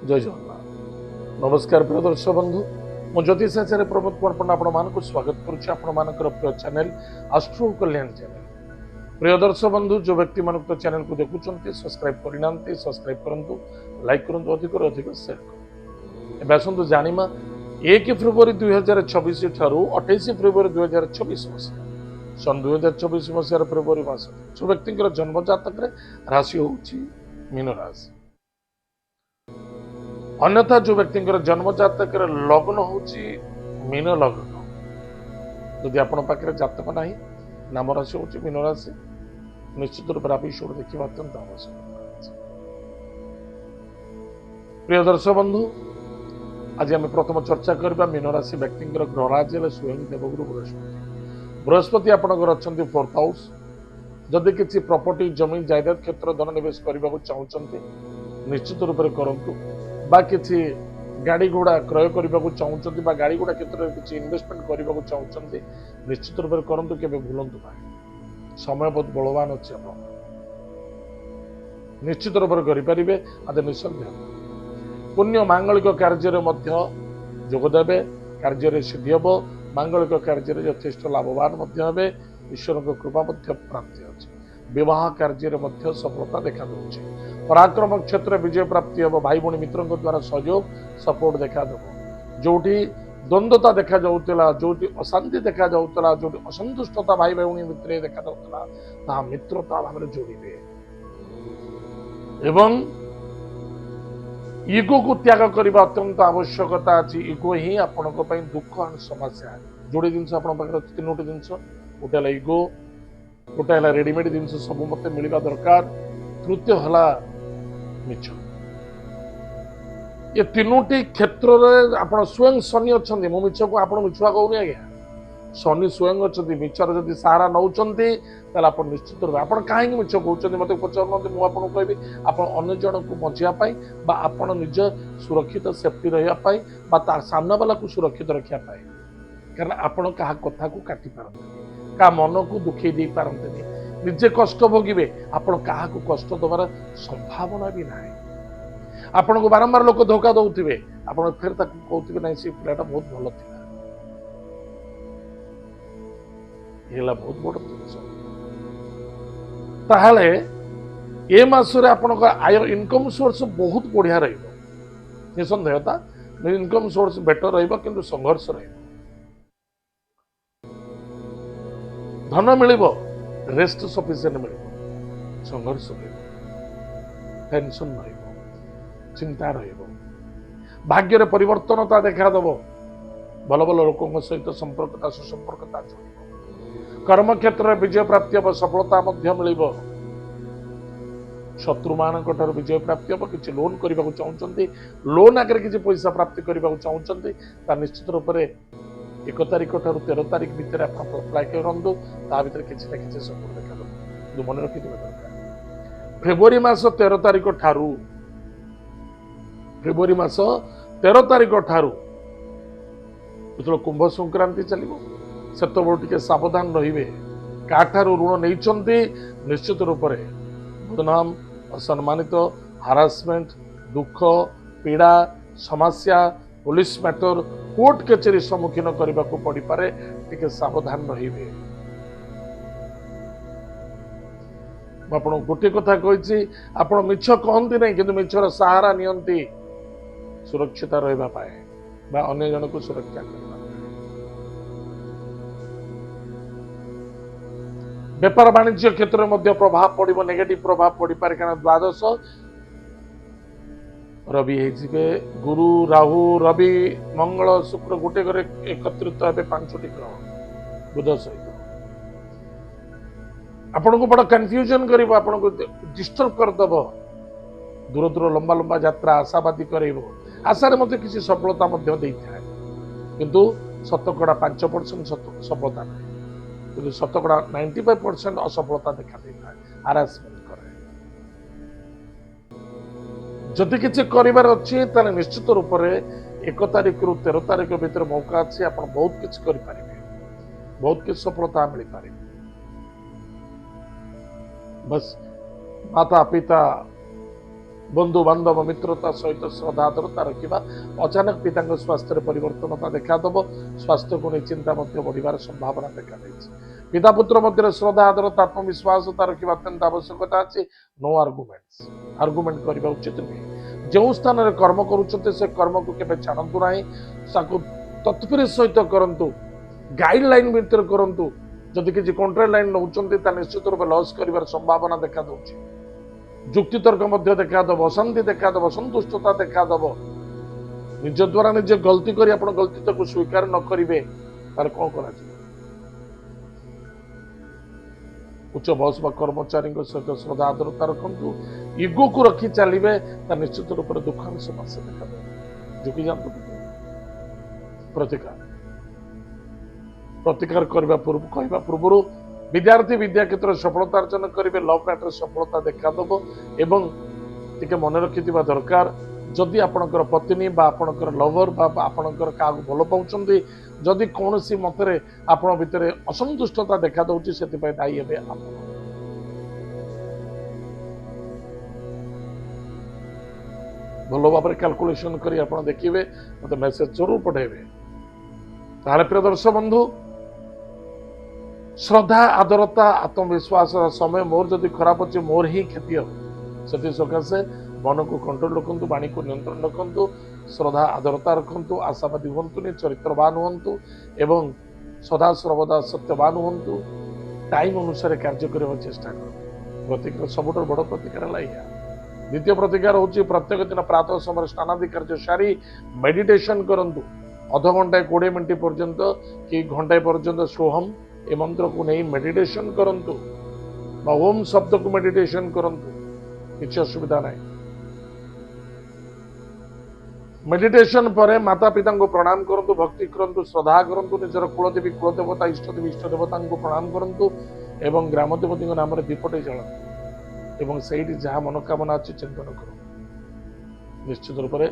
जय जगन्नाथ नमस्कार प्रिय दर्शक बंधु मो ज्योतिष आचार्य प्रमोद कुमार पंडा आपण स्वागत करुच्ची आपण प्रिय चैनल एस्ट्रो कल्याण चैनल। प्रिय दर्शक बंधु जो व्यक्ति मान चैनल को देखुं सब्सक्राइब करना सब्सक्राइब करूँ लाइक करूँ अधिक शेयर करूँ। आसतु जाना 1 फेब्रुआरी 2026 ठारू 28 फेब्रुआरी 2026 मसीहा सन 2024 मसीहार फेब्रुआरी मास जो व्यक्ति जन्म जातक राशि होची मीन राशि। अन्यथा जो व्यक्ति जन्म जातक लग्न होची मीन लग्न। यदि आपण पाखे जातक ना नाम राशि होची मीन राशि निश्चित रूप से देखा अत्यंत आवश्यक। प्रिय दर्शक बंधु आज आम प्रथम चर्चा करबा मीन राशि व्यक्ति ग्रहराज स्वयं देवगुरु बृहस्पति। बृहस्पति आपणकर अच्छा 4th हाउस। जदि किसी प्रॉपर्टी जमीन जायदाद क्षेत्र धन निवेश करने को चाहते निश्चित रूप से करूँ बा किसी गाड़ी घोड़ा क्रय करने को चाहते बा गाड़ी घोड़ा क्षेत्र में किसी इन्वेस्टमेंट करने को चाहते निश्चित रूप से करूँ केवे भूलंतु ना। समय बहुत बलवान अच्छे आप निश्चित रूप से करेंगे आदि निसंदेह पुण्य मांगलिक कार्य जोगदेवे कार्य सिद्धि हम मांगलिक कार्य यथेष लाभवान हे ईश्वर कृपा प्राप्ति अच्छे विवाह कार्य सफलता देखा दूसरी पराक्रम क्षेत्र विजय प्राप्ति हम भाई भाई मित्रों द्वारा सहयोग सपोर्ट देखा देव जोटी द्वंद्वता देखा जाऊला जो अशांति देखा जाऊला जो असंतुष्टता भाई भाई भितर देखा जाऊला मित्रता भाव जोड़े एवं इगो को त्याग करने अत्यंत आवश्यकता अच्छी। इगो ही आपण दुख और समस्या जोड़े जिन तीनोटी जिन गोटे है इगो गोटे है रेडीमेड जिन सब मत मिलवा दरकार तृतीय है मिछ। ये तीनोटी क्षेत्र में आप स्वयं शनि अच्छा मो मिछ को आप मिछुआ कहूनी आज्ञा शनि स्वयं अच्छा मिछर जब सहारा नौ आप निश्चित रूप आप कहीं मिछ कहते मत पचार मुझे कहबी आप अन्य जन को बचाई आपड़ निज सुरक्षित सेफ्टी रहा सामना वाला को सुरक्षित रखापी कारण आपण क्या कथा को काटि पारते क्या मन को दुखे दे पारते निजे कष्ट भोगे आपण क्या कष्ट दबार संभावना भी ना। आपण को बारंबार लोक धोखा दौथे आप फिर कहते ना से पिलाटा बहुत भल था ये बहुत बड़ जिन ए मासरे आपण आय इनकम सोर्स बहुत बढ़िया निसंदेहता इनकम सोर्स बेटर रही संघर्ष धन मिल रेस्ट सफिशिएंट मिल संघर्ष टेंशन चिंता भाग्य परिवर्तनता देखादेव भल भल लोकों सहित संपर्कता सुसंपर्कता जोड़ कर्म क्षेत्र में विजय प्राप्ति हम सफलता मिल शत्रु मान विजय प्राप्ति हम किसी लोन करने को चाहते लोन आगे किसी पैसा प्राप्ति करने को चाहते निश्चित रूप से 1 तारिख ठार 13 तारिख भितर अप्लाई करूँ भर किसी ना कि सपोर्ट देखा मन रखी दरकार। फेब्रुआरी मास 13 तारिख ठारू फेब्रुआरी मास 13 तारिख ठारू जो कुंभ संक्रांति चलो से सावधान रे क्या ऋण नहीं निश्चित रूप से बदनाम असम्मानित हारासमेंट दुख पीड़ा समस्या पुलिस मैटर कोर्ट कचेरी सम्मुखीन करने को पड़ पारे टे सावधान रे। आप गोटे कथा कही आप मिछ कहती नहीं कि मिछर सहारा नियंती सुरक्षित रहा अन्य जन को सुरक्षा करने व्यापार वाणिज्य क्षेत्र में प्रभाव पड़ो नेगेटिव प्रभाव पड़ पारे कारण द्वादश रवि गुरु राहु रवि मंगल शुक्र गोटे घर एकत्रित हे 5टी ग्रह बुध सहित आपण को बड़ा कन्फ्यूजन कर डिस्टर्ब करदेव दूर दूर लंबा लंबा यात्रा आशावादी कर आशार मत किसी सफलता किंतु शतकड़ा 5% सफलता ना कि शतकड़ा 95% असफलता देखा देता है हारासमेंट करे जदि किसी कर अच्छी निश्चित रूप से 1 तारिख रु 13 तारिख भीतर मौका अच्छी आप बहुत किसी करें बहुत किसी सफलता मिल पारे। बस माता पिता बंधु बांधव मित्रता सहित श्रद्धा आदरता रखा अचानक पिता स्वास्थ्य परिवर्तनता देखादेव स्वास्थ्य को नहीं चिंता बढ़िबार संभावना देखा पिता पुत्र मध्य श्रद्धा आदरता आत्मविश्वास रखा अत्यंत आवश्यकता अच्छी नो आर्गुमेंट करने उचित नुहे जो स्थान में कर्म करुँचे से कर्म को केवल छाड़ू ना तत्पर सहित करूँ गाइडलाइन भितर करूँ जदि किसी कंट्रोल लाइन नौ निश्चित रूप लॉस कर संभावना देखा दूसरी जुक्तितर्क मध्य देखादेव अशांति देखादेव संतुष्टता देखादेव निज द्वारा निजे गलती कर गलती तक स्वीकार न करेंगे कौन कर उच्च बस कर्मचारी सहित श्रद्धा आदरता रखु इगो को रखी चलिए निश्चित रूप से दुखांश समस्या देखा झुकी जातु प्रतिकार प्रतिकार करने कहवा पूर्व विद्यार्थी विद्या क्षेत्र सफलता अर्जन करेंगे लव मैटर सफलता देखादेव एवं टिके मन रखि दरकार जदि आपणकर पत्नी बा आपणकर लवर बा आपणकर क्या भल पाँच जदि कौन सी मतरे आपण भितर असंतुष्टता देखा दूसरी से दायी हे भल भाव कैलकुलेशन करी आप देखिए मत मेसेज जरूर पठेबे ताले प्रिय दर्शक बंधु श्रद्धा आदरता आत्मविश्वास समय मोर जदि खराब अच्छे मोर ही क्षति हम से सकाशे मन को कंट्रोल रखु वाणी को नियंत्रण रखु श्रद्धा आदरता रखु आशावादी हूँ चरित्रवान हूँ एवं सदा सर्वदा सत्यवान हूँ टाइम अनुसार कार्य करने चेष्टा कर प्रतिकार सबुठ बड़ प्रतिकार है द्वितीय प्रतिकार हूँ प्रत्येक दिन प्रातः समय स्नानादि कार्य सारी मेडिटेशन करूँ अध घंटा 20 मिनट पर्यंत कि घंटाए पर्यंत सोहम ए मंत्र को नहीं मेडिटेशन करंतु ओम शब्द को मेडिटेशन करंतु किसी असुविधा नहीं मेडिटेशन पर माता पिता को प्रणाम करंतु भक्ति करंतु श्रद्धा करंतु निजर कुलदेवी कुलदेवता इष्टदेवी इष्टदेवता को प्रणाम करंतु एवं ग्राम देवती नाम दीपटे जलातु एवं से जहाँ मनोकामना अच्छी चिंतन कर निश्चित रूप से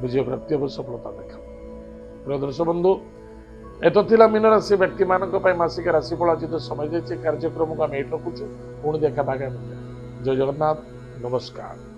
विजय प्राप्ति और सफलता देखा प्रिय दर्शक बंधु एत थिला मीन राशि व्यक्ति मानक मासिक राशिफल आज समय कार्यक्रम को आम रखुचु पुणी देखा आगामी जय जगन्नाथ नमस्कार।